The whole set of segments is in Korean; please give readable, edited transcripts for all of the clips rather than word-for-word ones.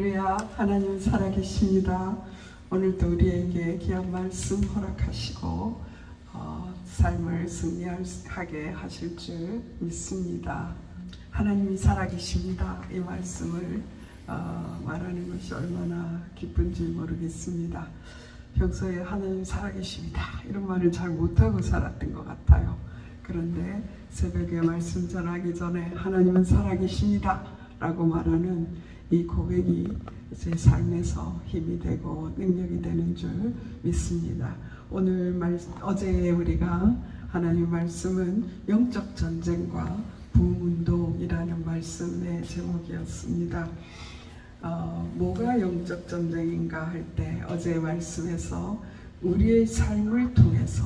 할렐루야. 하나님 살아계십니다. 오늘도 우리에게 귀한 말씀 허락하시고 삶을 승리하게 하실 줄 믿습니다. 하나님이 살아계십니다. 이 말씀을 말하는 것이 얼마나 기쁜지 모르겠습니다. 평소에 하나님 살아계십니다 이런 말을 잘 못하고 살았던 것 같아요. 그런데 새벽에 말씀 전하기 전에 하나님은 살아계십니다 라고 말하는 이 고백이 제 삶에서 힘이 되고 능력이 되는 줄 믿습니다. 어제 우리가 하나님 말씀은 영적 전쟁과 부흥운동이라는 말씀의 제목이었습니다. 뭐가 영적 전쟁인가 할 때 어제 말씀에서 우리의 삶을 통해서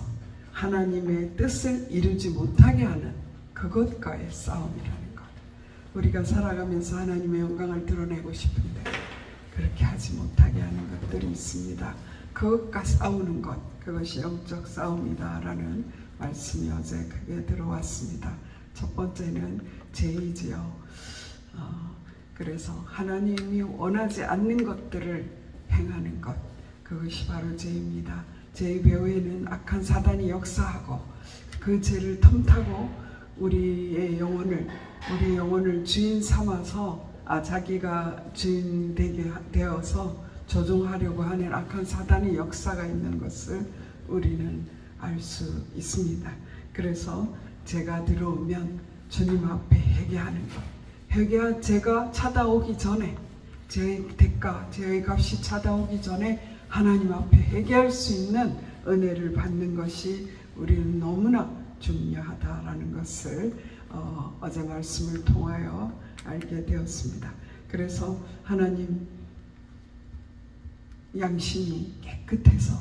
하나님의 뜻을 이루지 못하게 하는 그것과의 싸움이라는 것. 우리가 살아가면서 하나님의 영광을 드러내고 싶은데 그렇게 하지 못하게 하는 것들이 있습니다. 그것과 싸우는 것, 그것이 영적 싸움이다라는 말씀이 어제 크게 들어왔습니다. 첫 번째는 죄이지요. 그래서 하나님이 원하지 않는 것들을 행하는 것, 그것이 바로 죄입니다. 죄의 배후에는 악한 사단이 역사하고 그 죄를 틈타고 우리의 영혼을 주인 삼아서 자기가 주인 되게 되어서 조종하려고 하는 악한 사단의 역사가 있는 것을 우리는 알 수 있습니다. 그래서 죄가 들어오면 주님 앞에 회개하는 것, 죄가 찾아오기 전에, 죄의 대가, 죄의 값이 찾아오기 전에 하나님 앞에 회개할 수 있는 은혜를 받는 것이 우리는 너무나 중요하다라는 것을 어제 말씀을 통하여 알게 되었습니다. 그래서 하나님 양심이 깨끗해서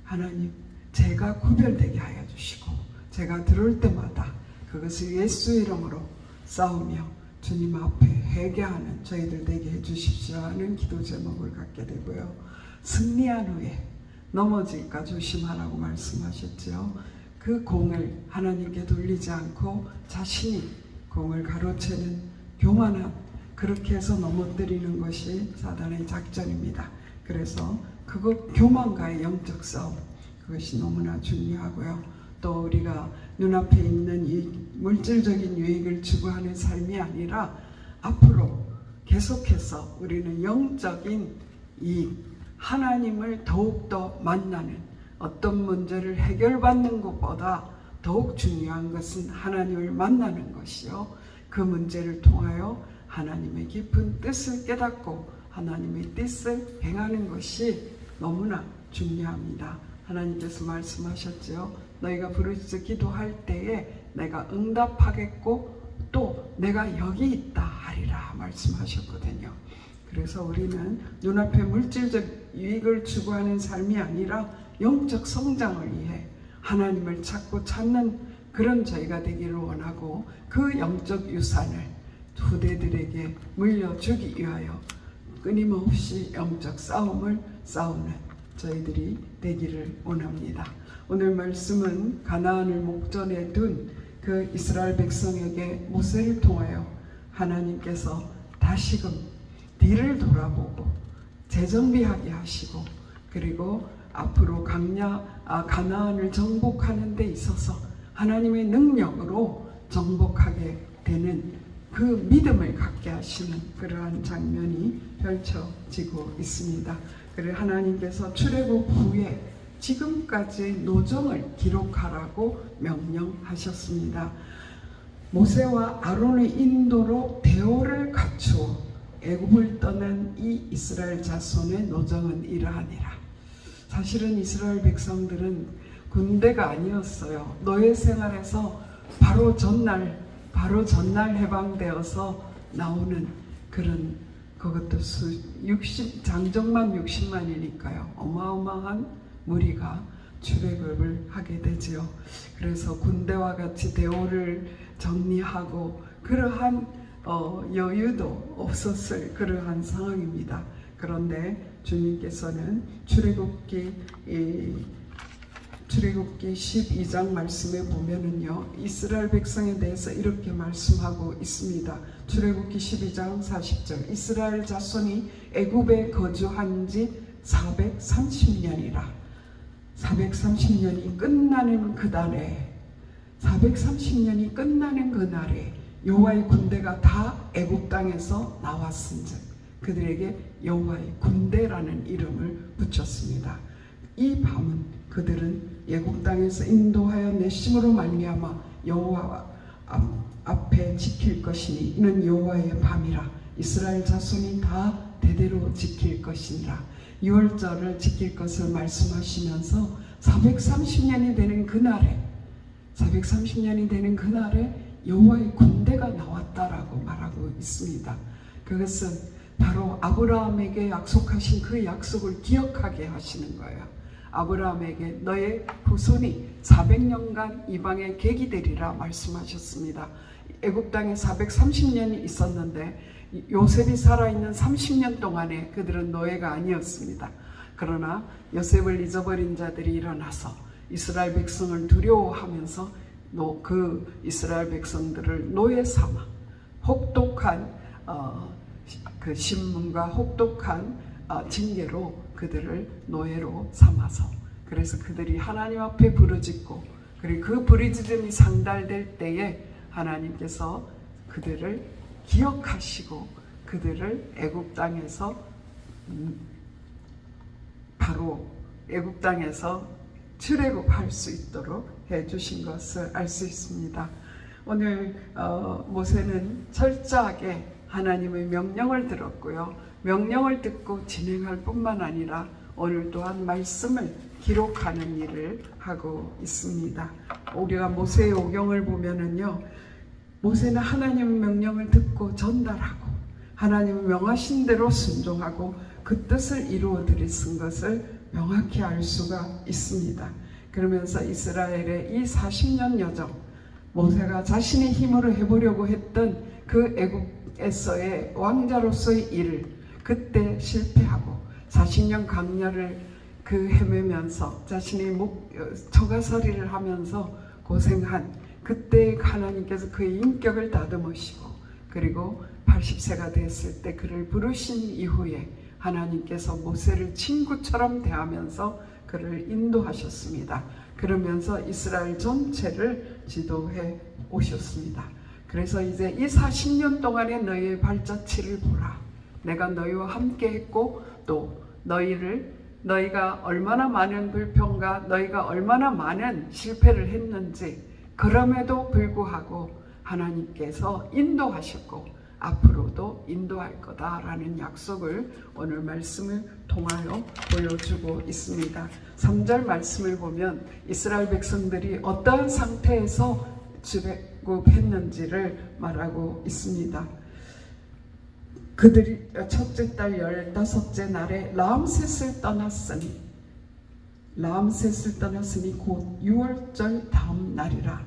하나님 죄가 구별되게 하여 주시고 죄가 들어올 때마다 그것을 예수의 이름으로 싸우며 주님 앞에 회개하는 저희들 되게 해주십시오 하는 기도 제목을 갖게 되고요. 승리한 후에 넘어질까 조심하라고 말씀하셨죠. 그 공을 하나님께 돌리지 않고 자신이 공을 가로채는 교만함, 그렇게 해서 넘어뜨리는 것이 사단의 작전입니다. 그래서 교만과의 영적 싸움, 그것이 너무나 중요하고요. 또 우리가 눈앞에 있는 이 물질적인 유익을 추구하는 삶이 아니라 앞으로 계속해서 우리는 영적인 이익, 하나님을 더욱더 만나는 어떤 문제를 해결받는 것보다 더욱 중요한 것은 하나님을 만나는 것이요. 그 문제를 통하여 하나님의 깊은 뜻을 깨닫고 하나님의 뜻을 행하는 것이 너무나 중요합니다. 하나님께서 말씀하셨죠. 너희가 부르짖어 기도할 때에 내가 응답하겠고 또 내가 여기 있다 하리라 말씀하셨거든요. 그래서 우리는 눈앞에 물질적 유익을 추구하는 삶이 아니라 영적 성장을 위해 하나님을 찾는 그런 저희가 되기를 원하고 그 영적 유산을 후대들에게 물려주기 위하여 끊임없이 영적 싸움을 싸우는 저희들이 되기를 원합니다. 오늘 말씀은 가나안을 목전에 둔 그 이스라엘 백성에게 모세를 통하여 하나님께서 다시금 뒤를 돌아보고 재정비하게 하시고 그리고 앞으로 가나안을 정복하는 데 있어서 하나님의 능력으로 정복하게 되는 그 믿음을 갖게 하시는 그러한 장면이 펼쳐지고 있습니다. 그리고 하나님께서 출애굽 후에 지금까지의 노정을 기록하라고 명령하셨습니다. 모세와 아론의 인도로 대오를 갖추어 애굽을 떠난 이 이스라엘 자손의 노정은 이러하니라. 사실은 이스라엘 백성들은 군대가 아니었어요. 노예 생활에서 바로 전날 해방되어서 나오는 그런 그것도 장정만 60만이니까요. 어마어마한 무리가 출애굽을 하게 되지요. 그래서 군대와 같이 대오를 정리하고 그러한 여유도 없었을 그러한 상황입니다. 그런데 주님께서는 출애굽기 출애굽기 12장 말씀에 보면은요, 이스라엘 백성에 대해서 이렇게 말씀하고 있습니다. 출애굽기 12장 40절, 이스라엘 자손이 애굽에 거주한 지 430년이라. 430년이 끝나는 그날에, 430년이 끝나는 그날에 여호와의 군대가 다 애굽 땅에서 나왔은즉 그들에게 여호와의 군대라는 이름을 붙였습니다. 이 밤은 그들은 애굽 땅에서 인도하여 내심으로 말미암아 여호와 앞에 지킬 것이니 이는 여호와의 밤이라. 이스라엘 자손이 다 대대로 지킬 것이니라. 6월절을 지킬 것을 말씀하시면서 430년이 되는 그날에, 430년이 되는 그날에 여호와의 군대가 나왔다라고 말하고 있습니다. 그것은 바로 아브라함에게 약속하신 그 약속을 기억하게 하시는 거예요. 아브라함에게 너의 후손이 400년간 이방의 객이 되리라 말씀하셨습니다. 애굽 땅에 430년이 있었는데 요셉이 살아있는 30년 동안에 그들은 노예가 아니었습니다. 그러나 요셉을 잊어버린 자들이 일어나서 이스라엘 백성을 두려워하면서 그 이스라엘 백성들을 노예 삼아 혹독한 그 신문과 혹독한 징계로 그들을 노예로 삼아서, 그래서 그들이 하나님 앞에 부르짖고, 그리고 그 부르짖음이 상달될 때에 하나님께서 그들을 기억하시고 그들을 애굽 땅에서 바로 애굽 땅에서 출애굽할 수 있도록 해주신 것을 알 수 있습니다. 오늘 모세는 철저하게 하나님의 명령을 들었고요. 명령을 듣고 진행할 뿐만 아니라 오늘 또한 말씀을 기록하는 일을 하고 있습니다. 우리가 모세의 오경을 보면은요, 모세는 하나님의 명령을 듣고 전달하고 하나님의 명하신 대로 순종하고 그 뜻을 이루어 드린 것을 명확히 알 수가 있습니다. 그러면서 이스라엘의 이 40년 여정, 모세가 자신의 힘으로 해보려고 했던 그 애굽에서의 왕자로서의 일을 그때 실패하고 40년 강야를 헤매면서 자신이 처가살이를 하면서 고생한 그때 하나님께서 그의 인격을 다듬으시고, 그리고 80세가 됐을 때 그를 부르신 이후에 하나님께서 모세를 친구처럼 대하면서 그를 인도하셨습니다. 그러면서 이스라엘 전체를 지도해 오셨습니다. 그래서 이제 이 40년 동안의 너희의 발자취를 보라. 내가 너희와 함께 했고 또 너희가 얼마나 많은 불평과 너희가 얼마나 많은 실패를 했는지, 그럼에도 불구하고 하나님께서 인도하셨고 앞으로도 인도할 거다라는 약속을 오늘 말씀을 통하여 보여주고 있습니다. 3절 말씀을 보면 이스라엘 백성들이 어떠한 상태에서 출애굽했는지를 말하고 있습니다. 그들이 첫째 달 15째 날에 라암셋을 떠났으니 곧 6월절 다음 날이라.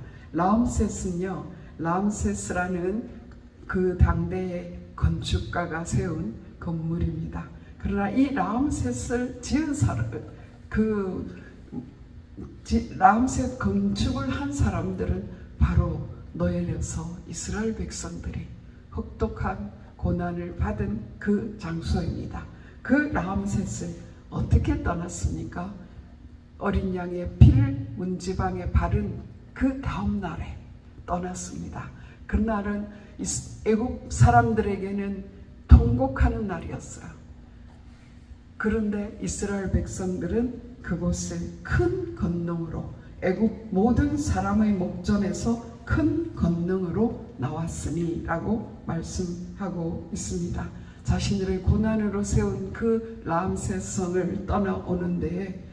라암셋이라는 그 당대의 건축가가 세운 건물입니다. 그러나 이 라암셋을 지은 사람, 라암셋 건축을 한 사람들은 바로 노예로서 이스라엘 백성들이 혹독한 고난을 받은 그 장소입니다. 그 라암셋을 어떻게 떠났습니까? 어린 양의 피를 문지방에 바른 그 다음 날에 떠났습니다. 그날은 애굽 사람들에게는 통곡하는 날이었어요. 그런데 이스라엘 백성들은 그곳을 큰 권능으로, 애굽 모든 사람의 목전에서 큰 권능으로 나왔으니 라고 말씀하고 있습니다. 자신들의 고난으로 세운 그 라암셋 성을 떠나오는 데에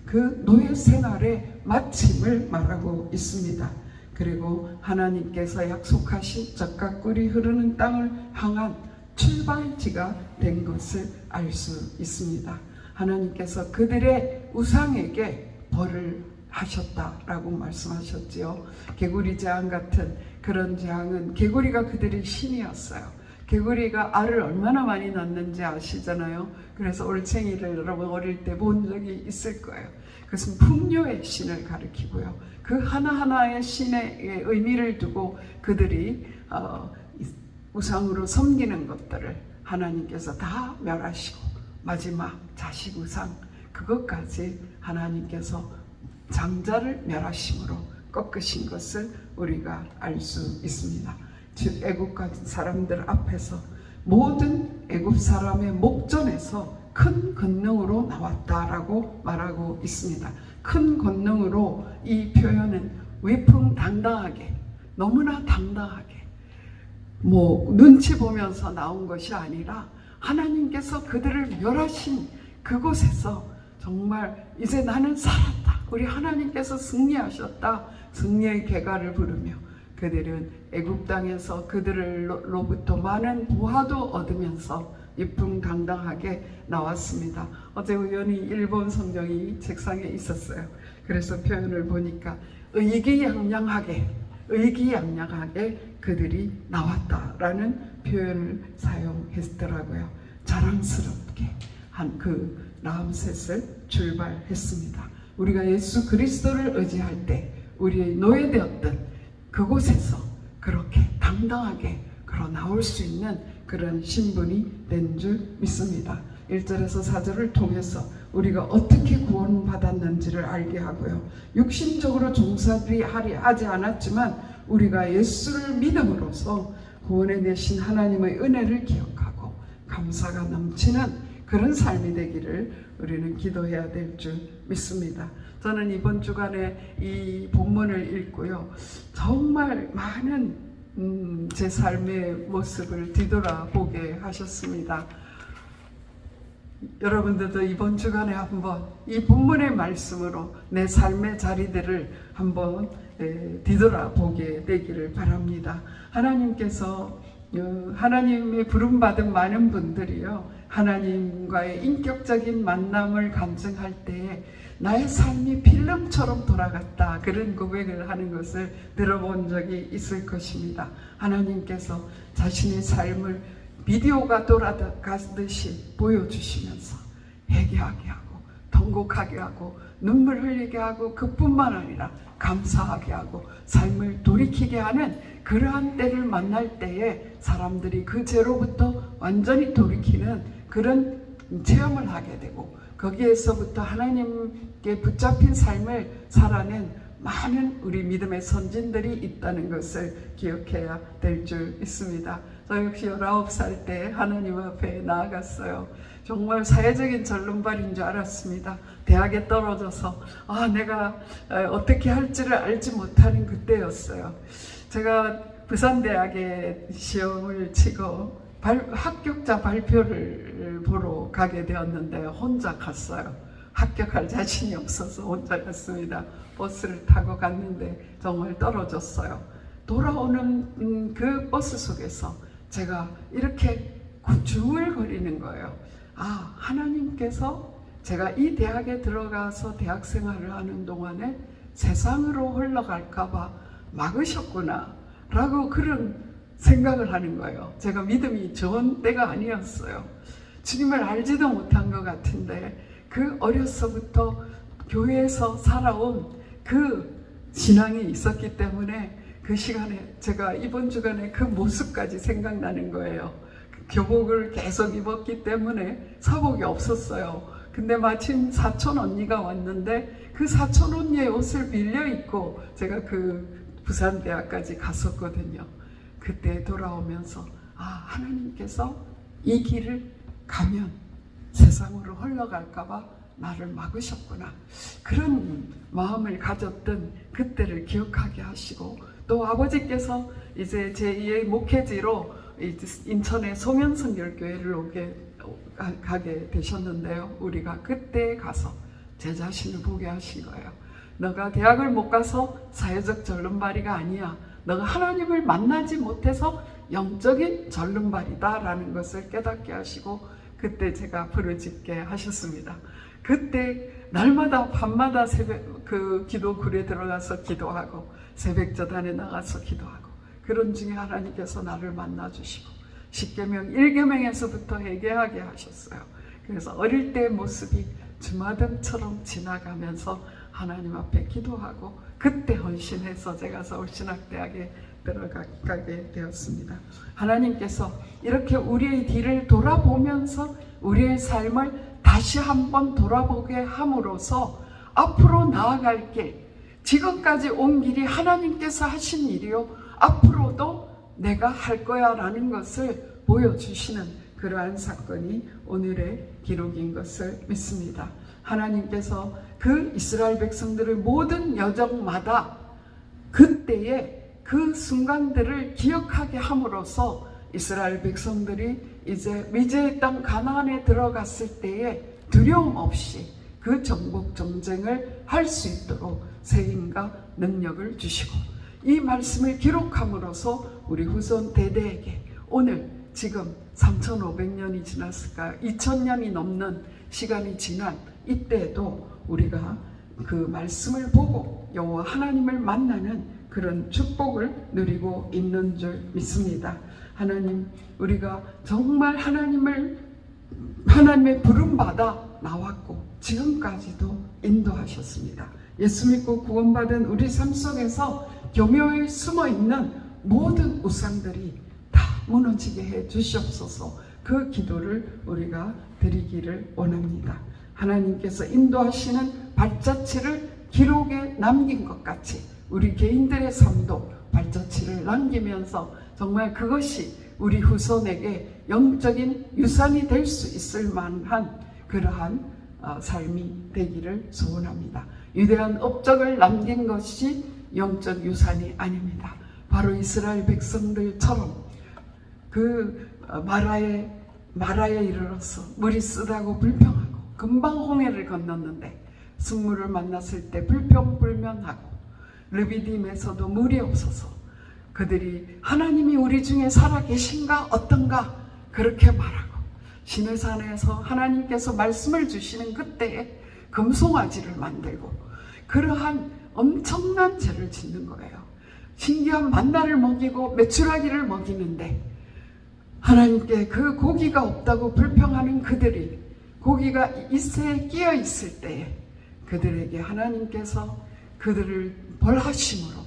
그 노예 생활의 마침을 말하고 있습니다. 그리고 하나님께서 약속하신 젖과 꿀이 흐르는 땅을 향한 출발지가 된 것을 알 수 있습니다. 하나님께서 그들의 우상에게 벌을 하셨다라고 말씀하셨지요. 개구리 재앙 같은 그런 재앙은 개구리가 그들의 신이었어요. 개구리가 알을 얼마나 많이 낳는지 아시잖아요. 그래서 올챙이를 여러분 어릴 때 본 적이 있을 거예요. 그것은 풍요의 신을 가리키고요. 그 하나하나의 신의 의미를 두고 그들이 우상으로 섬기는 것들을 하나님께서 다 멸하시고 마지막 자식 우상 그것까지 하나님께서 장자를 멸하심으로 꺾으신 것을 우리가 알 수 있습니다. 즉 애국 사람들 앞에서 모든 애국 사람의 목전에서 큰 권능으로 나왔다라고 말하고 있습니다. 큰 권능으로 이 표현은 위풍당당하게 너무나 당당하게 눈치 보면서 나온 것이 아니라 하나님께서 그들을 멸하신 그곳에서 정말 이제 나는 살았다. 우리 하나님께서 승리하셨다. 승리의 개가를 부르며 그들은 애굽 땅에서 그들로부터 많은 부하도 얻으면서 위풍당당하게 나왔습니다. 어제 우연히 일본 성경이 책상에 있었어요. 그래서 표현을 보니까 의기양양하게 그들이 나왔다라는 표현을 사용했더라고요. 자랑스럽게 한 그 라암셋을 출발했습니다. 우리가 예수 그리스도를 의지할 때 우리의 노예되었던 그곳에서 그렇게 당당하게 걸어 나올 수 있는 그런 신분이 된 줄 믿습니다. 1절에서 4절을 통해서 우리가 어떻게 구원받았는지를 알게 하고요. 육신적으로 종살이 하지 않았지만 우리가 예수를 믿음으로써 구원해 내신 하나님의 은혜를 기억하고 감사가 넘치는 그런 삶이 되기를 우리는 기도해야 될 줄 믿습니다. 저는 이번 주간에 이 본문을 읽고요. 정말 많은 제 삶의 모습을 뒤돌아보게 하셨습니다. 여러분들도 이번 주간에 한번 이 본문의 말씀으로 내 삶의 자리들을 한번 뒤돌아보게 되기를 바랍니다. 하나님께서 하나님의 부름받은 많은 분들이요 하나님과의 인격적인 만남을 간증할 때에 나의 삶이 필름처럼 돌아갔다 그런 고백을 하는 것을 들어본 적이 있을 것입니다. 하나님께서 자신의 삶을 비디오가 돌아가듯이 보여주시면서 회개하게 하고 통곡하게 하고 눈물 흘리게 하고 그뿐만 아니라 감사하게 하고 삶을 돌이키게 하는 그러한 때를 만날 때에 사람들이 그 죄로부터 완전히 돌이키는 그런 체험을 하게 되고 거기에서부터 하나님께 붙잡힌 삶을 살아낸 많은 우리 믿음의 선진들이 있다는 것을 기억해야 될 줄 믿습니다. 저 역시 19살 때 하나님 앞에 나아갔어요. 정말 사회적인 절름발인 줄 알았습니다. 대학에 떨어져서 내가 어떻게 할지를 알지 못하는 그때였어요. 제가 부산대학에 시험을 치고 합격자 발표를 보러 가게 되었는데 혼자 갔어요. 합격할 자신이 없어서 혼자 갔습니다. 버스를 타고 갔는데 정말 떨어졌어요. 돌아오는 그 버스 속에서 제가 이렇게 중얼거리는 거예요. 하나님께서 제가 이 대학에 들어가서 대학 생활을 하는 동안에 세상으로 흘러갈까봐 막으셨구나 라고 그런 생각을 하는 거예요. 제가 믿음이 좋은 때가 아니었어요. 주님을 알지도 못한 것 같은데 그 어려서부터 교회에서 살아온 그 신앙이 있었기 때문에 그 시간에 제가 이번 주간에 그 모습까지 생각나는 거예요. 교복을 계속 입었기 때문에 사복이 없었어요. 근데 마침 사촌 언니가 왔는데 그 사촌 언니의 옷을 빌려 입고 제가 그 부산대학까지 갔었거든요. 그때 돌아오면서 하나님께서 이 길을 가면 세상으로 흘러갈까봐 나를 막으셨구나. 그런 마음을 가졌던 그때를 기억하게 하시고 또 아버지께서 이제 제2의 목회지로 인천의 송현성결교회를 가게 되셨는데요. 우리가 그때 가서 제 자신을 보게 하신 거예요. 너가 대학을 못 가서 사회적 절름발이가 아니야. 너가 하나님을 만나지 못해서 영적인 절름발이다 라는 것을 깨닫게 하시고 그때 제가 부르짖게 하셨습니다. 그때 날마다 밤마다 새벽 그 기도굴에 들어가서 기도하고 새벽 저단에 나가서 기도하고 그런 중에 하나님께서 나를 만나 주시고 십계명 1계명에서부터 회개하게 하셨어요. 그래서 어릴 때의 모습이 주마등처럼 지나가면서 하나님 앞에 기도하고 그때 헌신해서 제가 서울신학대학에 들어가게 되었습니다. 하나님께서 이렇게 우리의 뒤를 돌아보면서 우리의 삶을 다시 한번 돌아보게 함으로써 앞으로 나아갈 길, 지금까지 온 길이 하나님께서 하신 일이요 앞으로도 내가 할 거야 라는 것을 보여주시는 그러한 사건이 오늘의 기록인 것을 믿습니다. 하나님께서 그 이스라엘 백성들의 모든 여정마다 그때의 그 순간들을 기억하게 함으로써 이스라엘 백성들이 이제 미제의 땅 가나안에 들어갔을 때에 두려움 없이 그 정복 정쟁을 할 수 있도록 세임과 능력을 주시고 이 말씀을 기록함으로써 우리 후손 대대에게 오늘 지금 3500년이 지났을까요? 2000년이 넘는 시간이 지난 이때에도 우리가 그 말씀을 보고 여호와 하나님을 만나는 그런 축복을 누리고 있는 줄 믿습니다. 하나님, 우리가 정말 하나님의 부름받아 나왔고 지금까지도 인도하셨습니다. 예수 믿고 구원받은 우리 삶 속에서 교묘에 숨어있는 모든 우상들이 다 무너지게 해 주시옵소서. 그 기도를 우리가 드리기를 원합니다. 하나님께서 인도하시는 발자취를 기록에 남긴 것 같이 우리 개인들의 삶도 발자취를 남기면서 정말 그것이 우리 후손에게 영적인 유산이 될 수 있을 만한 그러한 삶이 되기를 소원합니다. 위대한 업적을 남긴 것이 영적 유산이 아닙니다. 바로 이스라엘 백성들처럼 그 마라에 이르러서 물이 쓰다고 불평하고 금방 홍해를 건넜는데 승무를 만났을 때 불평불면하고 르비딤에서도 물이 없어서 그들이 하나님이 우리 중에 살아계신가 어떤가 그렇게 말하고 시내산에서 하나님께서 말씀을 주시는 그때에 금송아지를 만들고 그러한 엄청난 죄를 짓는 거예요. 신기한 만나를 먹이고 메추라기를 먹이는데 하나님께 그 고기가 없다고 불평하는 그들이 고기가 이새에 끼어 있을 때에 그들에게 하나님께서 그들을 벌하심으로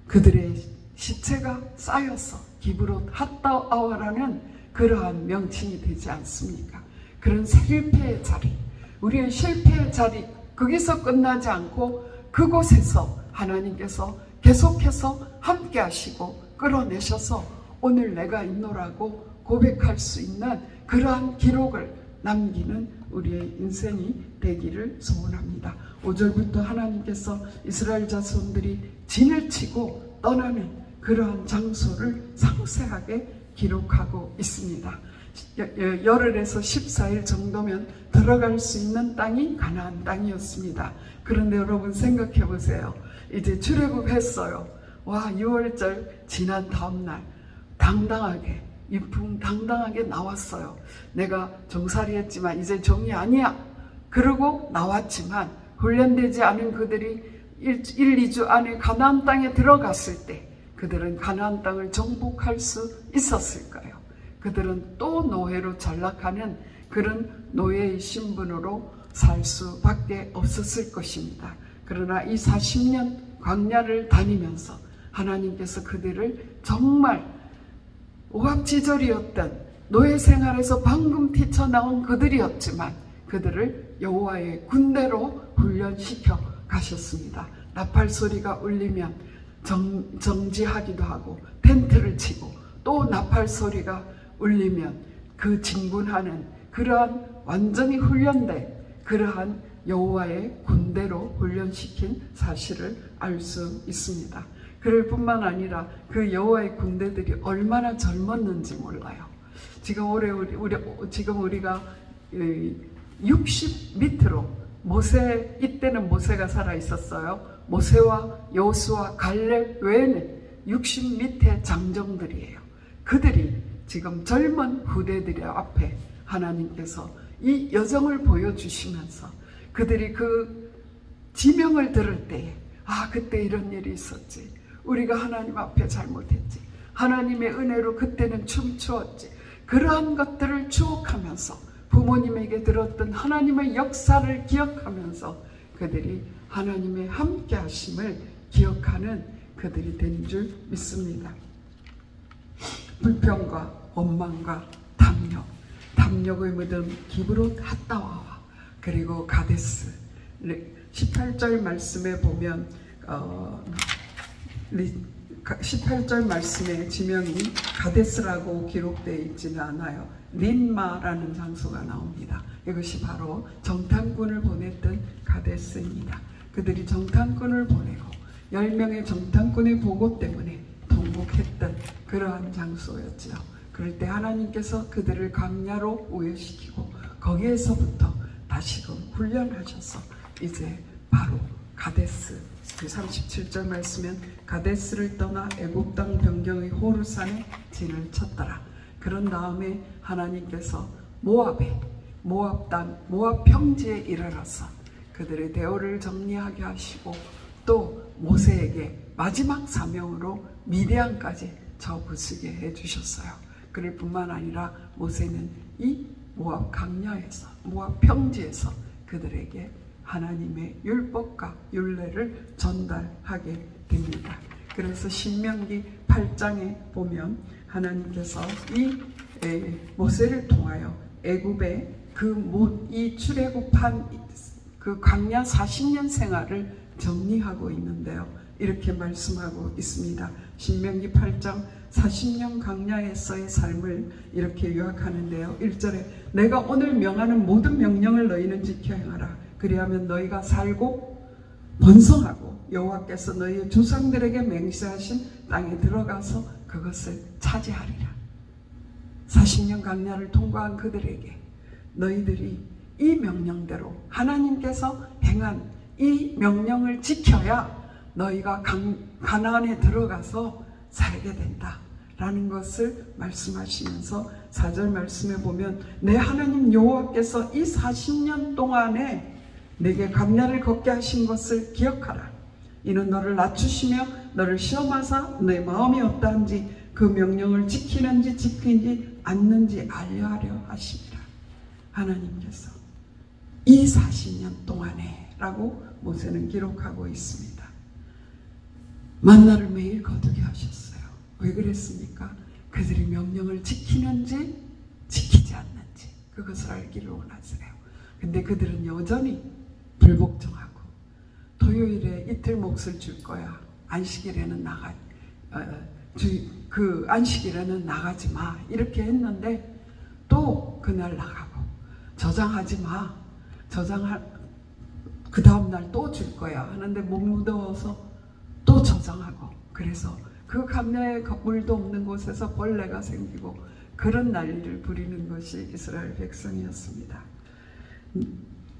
그들의 시체가 쌓여서 기브롯 핫다아와라는 그러한 명칭이 되지 않습니까? 그런 실패의 자리, 우리의 실패의 자리, 거기서 끝나지 않고 그곳에서 하나님께서 계속해서 함께 하시고 끌어내셔서 오늘 내가 있노라고 고백할 수 있는 그러한 기록을 남기는 우리의 인생이 되기를 소원합니다. 5절부터 하나님께서 이스라엘 자손들이 진을 치고 떠나는 그러한 장소를 상세하게 기록하고 있습니다. 열흘에서 14일 정도면 들어갈 수 있는 땅이 가나안 땅이었습니다. 그런데 여러분 생각해 보세요. 이제 출애굽했어요. 와, 6월절 지난 다음날 당당하게 위풍당당하게 나왔어요. 내가 정살이 했지만 이제 정이 아니야. 그러고 나왔지만 훈련되지 않은 그들이 1, 2주 안에 가나안 땅에 들어갔을 때 그들은 가나안 땅을 정복할 수 있었을까요? 그들은 또 노예로 전락하는 그런 노예의 신분으로 살 수밖에 없었을 것입니다. 그러나 이 40년 광야를 다니면서 하나님께서 그들을 정말 오합지졸이었던 노예 생활에서 방금 뛰쳐나온 그들이었지만 그들을 여호와의 군대로 훈련시켜 가셨습니다. 나팔 소리가 울리면 정지하기도 하고 텐트를 치고 또 나팔 소리가 울리면 그 진군하는 그러한 완전히 훈련된 그러한 여호와의 군대로 훈련시킨 사실을 알 수 있습니다. 그럴 뿐만 아니라 그 여호와의 군대들이 얼마나 젊었는지 몰라요. 지금 우리가 60 밑으로 모세, 이때는 모세가 살아 있었어요. 모세와 여호수아 갈렙 외에는 60 밑의 장정들이에요. 그들이 지금 젊은 후대들의 앞에 하나님께서 이 여정을 보여주시면서 그들이 그 지명을 들을 때에 그때 이런 일이 있었지. 우리가 하나님 앞에 잘못했지. 하나님의 은혜로 그때는 춤추었지. 그러한 것들을 추억하면서 부모님에게 들었던 하나님의 역사를 기억하면서 그들이 하나님의 함께 하심을 기억하는 그들이 된 줄 믿습니다. 불평과 원망과 담력의 묻은 기브롯 핫다와와 그리고 가데스 18절 말씀에 보면 18절 말씀에 지명이 가데스라고 기록되어 있지는 않아요. 린마라는 장소가 나옵니다. 이것이 바로 정탐꾼을 보냈던 가데스입니다. 그들이 정탐꾼을 보내고 10명의 정탐꾼의 보고 때문에 통곡했던 그러한 장소였죠. 그럴 때 하나님께서 그들을 광야로 우회시키고 거기에서부터 다시금 훈련하셔서 이제 바로 가데스 그 37절 말씀은 가데스를 떠나 애굽 땅 변경의 호르산에 진을 쳤더라. 그런 다음에 하나님께서 모압 땅 모압 평지에 이르러서 그들의 대오를 정리하게 하시고 또 모세에게 마지막 사명으로 미디안까지 저부수게 해주셨어요. 그럴 뿐만 아니라 모세는 이 모압 강야에서 모압 평지에서 그들에게 하나님의 율법과 율례를 전달하게 됩니다. 그래서 신명기 8장에 보면 하나님께서 이 모세를 통하여 애굽의 이 출애굽한 그 광야 40년 생활을 정리하고 있는데요. 이렇게 말씀하고 있습니다. 신명기 8장 40년 광야에서의 삶을 이렇게 요약하는데요. 1절에 내가 오늘 명하는 모든 명령을 너희는 지켜 행하라. 그리하면 너희가 살고 번성하고 여호와께서 너희의 조상들에게 맹세하신 땅에 들어가서 그것을 차지하리라. 40년 광야를 통과한 그들에게 너희들이 이 명령대로 하나님께서 행한 이 명령을 지켜야 너희가 가나안에 들어가서 살게 된다라는 것을 말씀하시면서 4절 말씀에 보면 내 하나님 여호와께서 이 40년 동안에 내게 광야를 걷게 하신 것을 기억하라. 이는 너를 낮추시며 너를 시험하사 내 마음이 어떠한지 그 명령을 지키는지 지키지 않는지 알려하려 하심이라. 하나님께서 이 40년 동안에 라고 모세는 기록하고 있습니다. 만나를 매일 거두게 하셨어요. 왜 그랬습니까? 그들이 명령을 지키는지 지키지 않는지 그것을 알기를 원하세요. 근데 그들은 여전히 불복종하고 토요일에 이틀 몫을 줄 거야. 안식일에는 그 안식일에는 나가지 마. 이렇게 했는데 또 그날 나가고 저장하지 마. 그 다음날 또 줄 거야 하는데 못 무더워서 또 저장하고 그래서 그 광야에 물도 없는 곳에서 벌레가 생기고 그런 난리를 부리는 것이 이스라엘 백성이었습니다.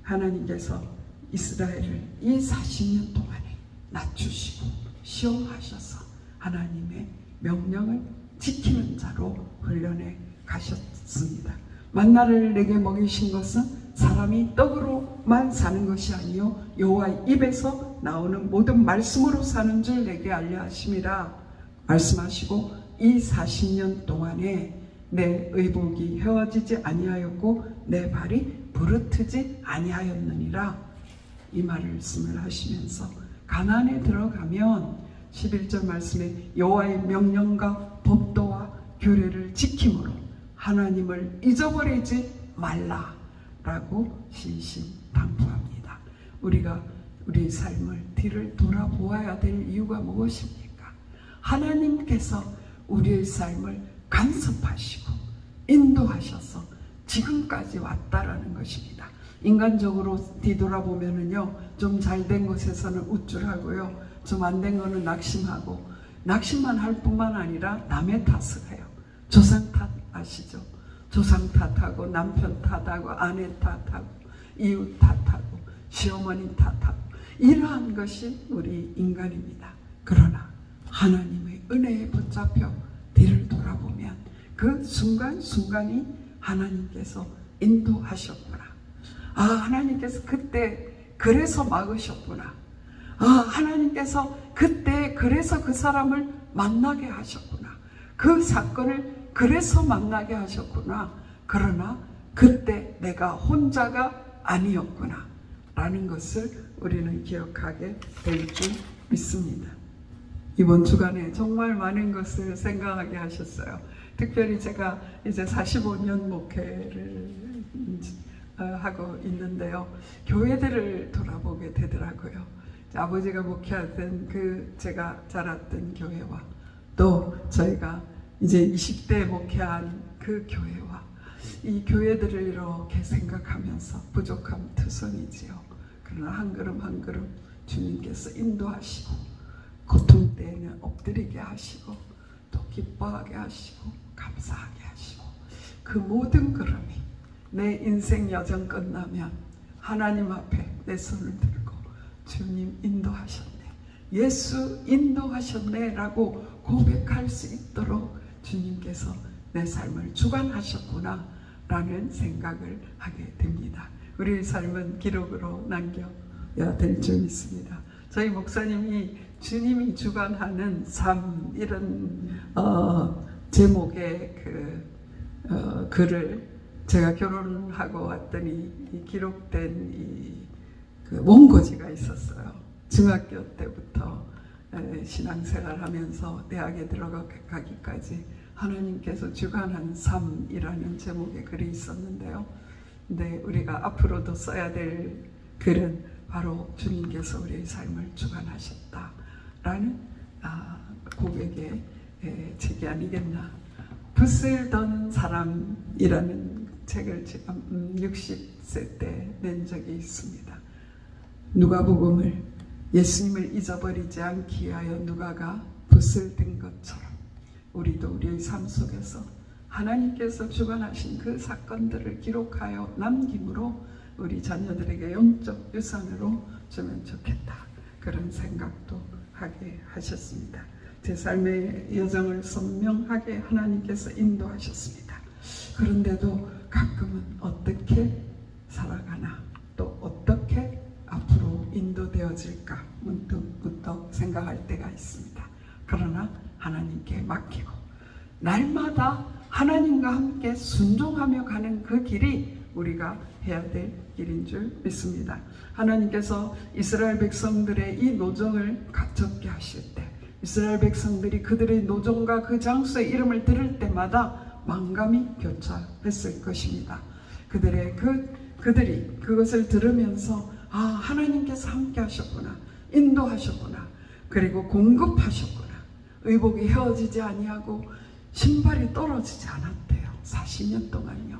하나님께서 이스라엘을 이 40년 동안에 낮추시고 시험하셔서 하나님의 명령을 지키는 자로 훈련해 가셨습니다. 만나를 내게 먹이신 것은 사람이 떡으로만 사는 것이 아니요 여호와의 입에서 나오는 모든 말씀으로 사는 줄 내게 알려 하심이라 말씀하시고 이 40년 동안에 내 의복이 헤어지지 아니하였고 내 발이 부르트지 아니하였느니라 이 말씀을 하시면서 가나안에 들어가면 11절 말씀에 여호와의 명령과 법도와 규례를 지킴으로 하나님을 잊어버리지 말라라고 신신당부합니다. 우리가 우리 삶을 뒤를 돌아보아야 될 이유가 무엇입니까? 하나님께서 우리의 삶을 간섭하시고 인도하셔서 지금까지 왔다라는 것입니다. 인간적으로 뒤돌아보면은요, 좀 잘된 것에서는 우쭐하고요, 좀 안 된 거는 낙심하고, 낙심만 할 뿐만 아니라 남의 탓을 해요. 조상 탓 아시죠? 조상 탓하고, 남편 탓하고, 아내 탓하고, 이웃 탓하고, 시어머니 탓하고, 이러한 것이 우리 인간입니다. 그러나 하나님의 은혜에 붙잡혀 뒤를 돌아보면 그 순간순간이 하나님께서 인도하셨구나. 아, 하나님께서 그때 그래서 막으셨구나. 아, 하나님께서 그때 그래서 그 사람을 만나게 하셨구나. 그 사건을 그래서 만나게 하셨구나. 그러나 그때 내가 혼자가 아니었구나 라는 것을 우리는 기억하게 될 줄 믿습니다. 이번 주간에 정말 많은 것을 생각하게 하셨어요. 특별히 제가 이제 45년 목회를 하고 있는데요. 교회들을 돌아보게 되더라고요. 아버지가 목회하던 제가 자랐던 교회와 또 저희가 이제 20대 목회한 그 교회와 이 교회들을 이렇게 생각하면서 부족함 투성이지요. 그러나 한 걸음 한 걸음 주님께서 인도하시고 고통 때에는 엎드리게 하시고 또 기뻐하게 하시고 감사하게 하시고 그 모든 걸음이 내 인생 여정 끝나면 하나님 앞에 내 손을 들고 주님 인도하셨네, 예수 인도하셨네 라고 고백할 수 있도록 주님께서 내 삶을 주관하셨구나 라는 생각을 하게 됩니다. 우리의 삶은 기록으로 남겨야 될 줄 믿습니다. 저희 목사님이 주님이 주관하는 삶 이런 제목의 글을 제가 결혼하고 왔더니 기록된 그 원고지가 있었어요. 중학교 때부터 신앙생활하면서 대학에 들어가기까지 하나님께서 주관한 삶이라는 제목의 글이 있었는데요. 근데 우리가 앞으로도 써야 될 글은 바로 주님께서 우리의 삶을 주관하셨다라는 고백의 책이 아니겠나. 붓을 던 사람이라는 책을 지금 60세 때 낸 적이 있습니다. 누가복음을 예수님을 잊어버리지 않기 위하여 누가가 붓을 든 것처럼 우리도 우리의 삶 속에서 하나님께서 주관하신 그 사건들을 기록하여 남김으로 우리 자녀들에게 영적 유산으로 주면 좋겠다. 그런 생각도 하게 하셨습니다. 제 삶의 여정을 선명하게 하나님께서 인도하셨습니다. 그런데도 가끔은 어떻게 살아가나 또 어떻게 앞으로 인도되어질까 문득부터 생각할 때가 있습니다. 그러나 하나님께 맡기고 날마다 하나님과 함께 순종하며 가는 그 길이 우리가 해야 될 길인 줄 믿습니다. 하나님께서 이스라엘 백성들의 이 노정을 갖췄게 하실 때 이스라엘 백성들이 그들의 노정과 그 장소의 이름을 들을 때마다 만감이 교차했을 것입니다. 그들이 그것을 들으면서 하나님께서 함께 하셨구나, 인도하셨구나, 그리고 공급하셨구나. 의복이 헤어지지 아니하고 신발이 떨어지지 않았대요. 40년 동안요.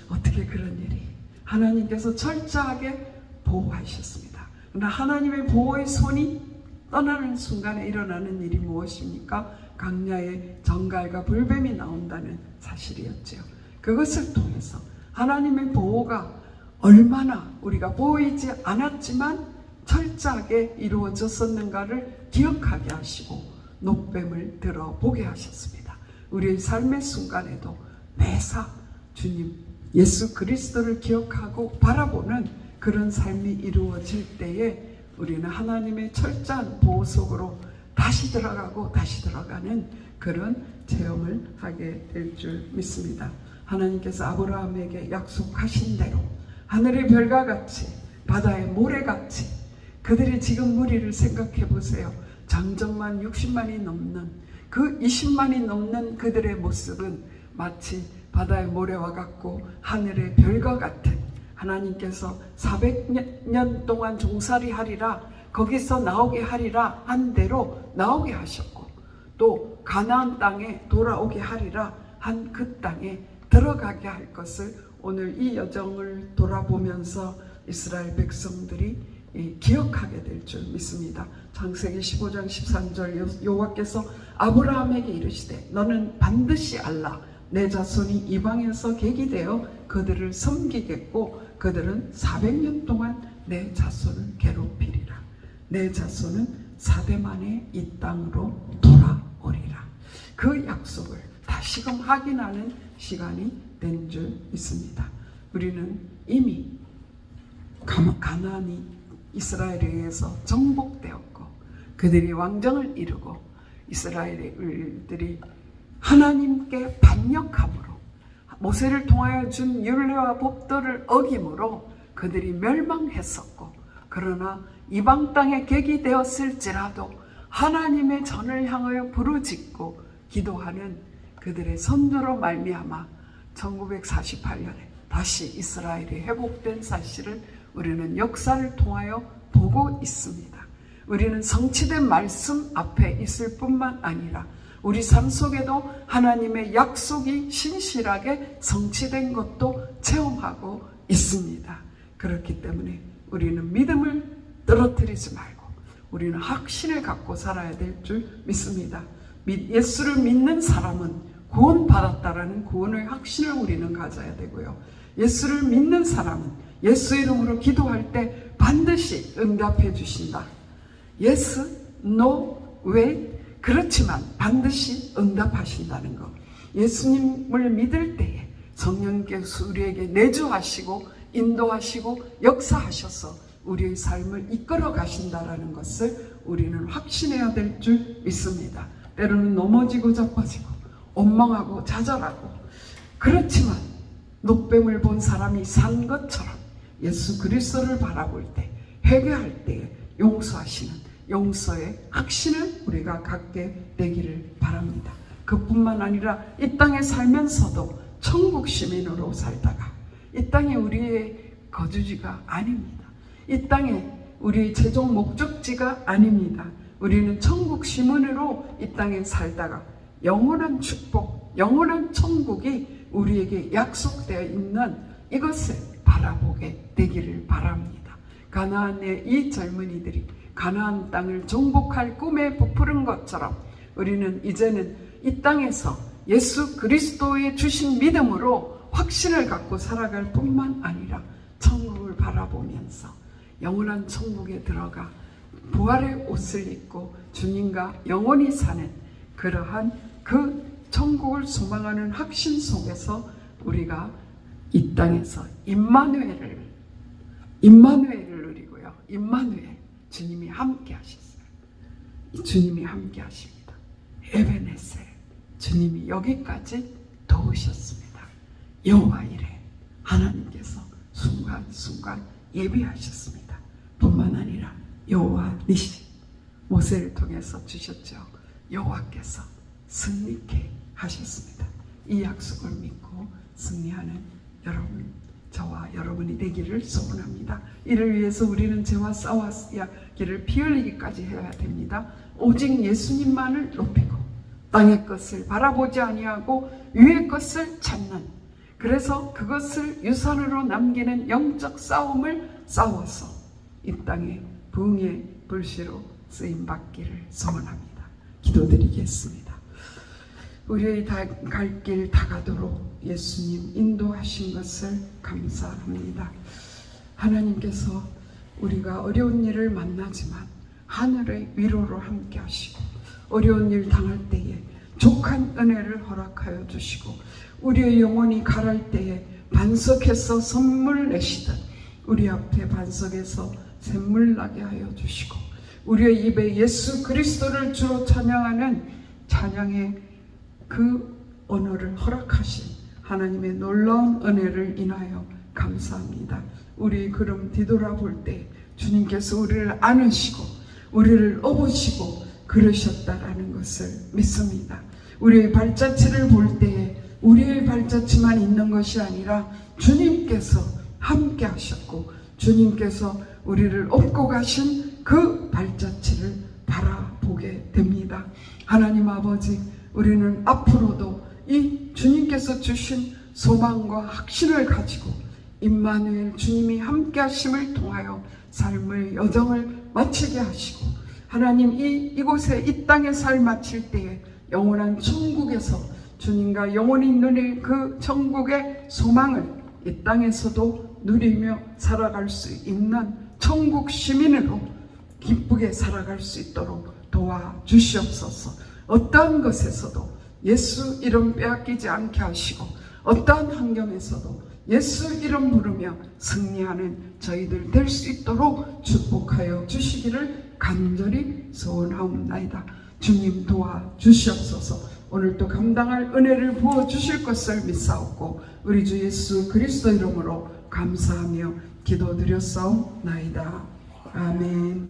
어떻게 그런 일이? 하나님께서 철저하게 보호하셨습니다. 그러나 하나님의 보호의 손이 떠나는 순간에 일어나는 일이 무엇입니까? 강야에 정갈과 불뱀이 나온다는 사실이었죠. 그것을 통해서 하나님의 보호가 얼마나 우리가 보이지 않았지만 철저하게 이루어졌었는가를 기억하게 하시고 녹뱀을 들어보게 하셨습니다. 우리의 삶의 순간에도 매사 주님 예수 그리스도를 기억하고 바라보는 그런 삶이 이루어질 때에 우리는 하나님의 철저한 보호 속으로 다시 들어가고 다시 들어가는 그런 체험을 하게 될 줄 믿습니다. 하나님께서 아브라함에게 약속하신 대로 하늘의 별과 같이 바다의 모래같이 그들이 지금 무리를 생각해 보세요. 장정만 60만이 넘는 그 20만이 넘는 그들의 모습은 마치 바다의 모래와 같고 하늘의 별과 같은 하나님께서 400년 동안 종살이 하리라 거기서 나오게 하리라 한 대로 나오게 하셨고 또 가나안 땅에 돌아오게 하리라 한 그 땅에 들어가게 할 것을 오늘 이 여정을 돌아보면서 이스라엘 백성들이 기억하게 될 줄 믿습니다. 창세기 15장 13절 여호와께서 아브라함에게 이르시되 너는 반드시 알라 내 자손이 이방에서 객이 되어 그들을 섬기겠고 그들은 400년 동안 내 자손을 괴롭히리라. 내 자손은 4대 만에 이 땅으로 돌아오리라. 그 약속을 다시금 확인하는 시간이 된 줄 믿습니다. 우리는 이미 가나안이 이스라엘에 의해서 정복되었고 그들이 왕정을 이루고 이스라엘들이 하나님께 반역함으로 모세를 통하여 준 율례와 법도를 어김으로 그들이 멸망했었고, 그러나 이방 땅에 객이 되었을지라도 하나님의 전을 향하여 부르짖고 기도하는 그들의 선조로 말미암아 1948년에 다시 이스라엘이 회복된 사실을 우리는 역사를 통하여 보고 있습니다. 우리는 성취된 말씀 앞에 있을 뿐만 아니라 우리 삶 속에도 하나님의 약속이 신실하게 성취된 것도 체험하고 있습니다. 그렇기 때문에 우리는 믿음을 떨어뜨리지 말고 우리는 확신을 갖고 살아야 될 줄 믿습니다. 예수를 믿는 사람은 구원받았다라는 구원의 확신을 우리는 가져야 되고요. 예수를 믿는 사람은 예수 이름으로 기도할 때 반드시 응답해 주신다. Yes, no, wait. 그렇지만 반드시 응답하신다는 것. 예수님을 믿을 때에 성령께서 우리에게 내주하시고 인도하시고 역사하셔서 우리의 삶을 이끌어 가신다라는 것을 우리는 확신해야 될 줄 믿습니다. 때로는 넘어지고 자빠지고 원망하고 좌절하고, 그렇지만 녹뱀을 본 사람이 산 것처럼 예수 그리스도를 바라볼 때, 회개할 때에 용서하시는 용서의 확신을 우리가 갖게 되기를 바랍니다. 그뿐만 아니라 이 땅에 살면서도 천국 시민으로 살다가, 이 땅이 우리의 거주지가 아닙니다. 이 땅에 우리의 최종 목적지가 아닙니다. 우리는 천국 시민으로 이 땅에 살다가 영원한 축복, 영원한 천국이 우리에게 약속되어 있는 이것을 바라보게 되기를 바랍니다. 가나안의 이 젊은이들이 가나안 땅을 정복할 꿈에 부풀은 것처럼 우리는 이제는 이 땅에서 예수 그리스도의 주신 믿음으로 확신을 갖고 살아갈 뿐만 아니라 천국을 바라보면서 영원한 천국에 들어가 부활의 옷을 입고 주님과 영원히 사는 그러한 그 천국을 소망하는 확신 속에서 우리가 이 땅에서 임마누엘을 누리고요. 임마누엘, 주님이 함께 하셨어요. 주님이 함께 하십니다. 에베네셀, 주님이 여기까지 도우셨습니다. 여호와 이레, 하나님께서 순간순간 예비하셨습니다. 뿐만 아니라 여호와 니시, 모세를 통해서 주셨죠. 여호와께서 승리케 하셨습니다. 이 약속을 믿고 승리하는 여러분, 저와 여러분이 되기를 소원합니다. 이를 위해서 우리는 죄와 싸워야기를 피 흘리기까지 해야 됩니다. 오직 예수님만을 높이고 땅의 것을 바라보지 아니하고 위의 것을 찾는, 그래서 그것을 유산으로 남기는 영적 싸움을 싸워서 이 땅에 부흥의 불씨로 쓰임받기를 소원합니다. 기도드리겠습니다. 우리의 갈 길 다가도록 예수님 인도하신 것을 감사합니다. 하나님께서 우리가 어려운 일을 만나지만 하늘의 위로로 함께 하시고, 어려운 일 당할 때에 족한 은혜를 허락하여 주시고, 우리의 영혼이 가랄 때에 반석에서 선물 내시듯 우리 앞에 반석에서 샘물 나게 하여 주시고, 우리의 입에 예수 그리스도를 주로 찬양하는 찬양의 그 언어를 허락하신 하나님의 놀라운 은혜를 인하여 감사합니다. 우리 걸음 뒤돌아볼 때 주님께서 우리를 안으시고 우리를 업으시고 그러셨다라는 것을 믿습니다. 우리의 발자취를 볼 때에 우리의 발자취만 있는 것이 아니라 주님께서 함께 하셨고 주님께서 우리를 업고 가신 그 발자취를 바라보게 됩니다. 하나님 아버지, 우리는 앞으로도 이 주님께서 주신 소망과 확신을 가지고 임마누엘 주님이 함께 하심을 통하여 삶의 여정을 마치게 하시고, 하나님 이곳에 이 땅에 살 마칠 때에 영원한 천국에서 주님과 영원히 누릴 그 천국의 소망을 이 땅에서도 누리며 살아갈 수 있는 천국 시민으로 기쁘게 살아갈 수 있도록 도와주시옵소서. 어떠한 것에서도 예수 이름 빼앗기지 않게 하시고, 어떠한 환경에서도 예수 이름 부르며 승리하는 저희들 될 수 있도록 축복하여 주시기를 간절히 소원하옵나이다. 주님 도와주시옵소서. 오늘도 감당할 은혜를 부어주실 것을 믿사옵고 우리 주 예수 그리스도 이름으로 감사하며 기도드렸사옵나이다. 아멘.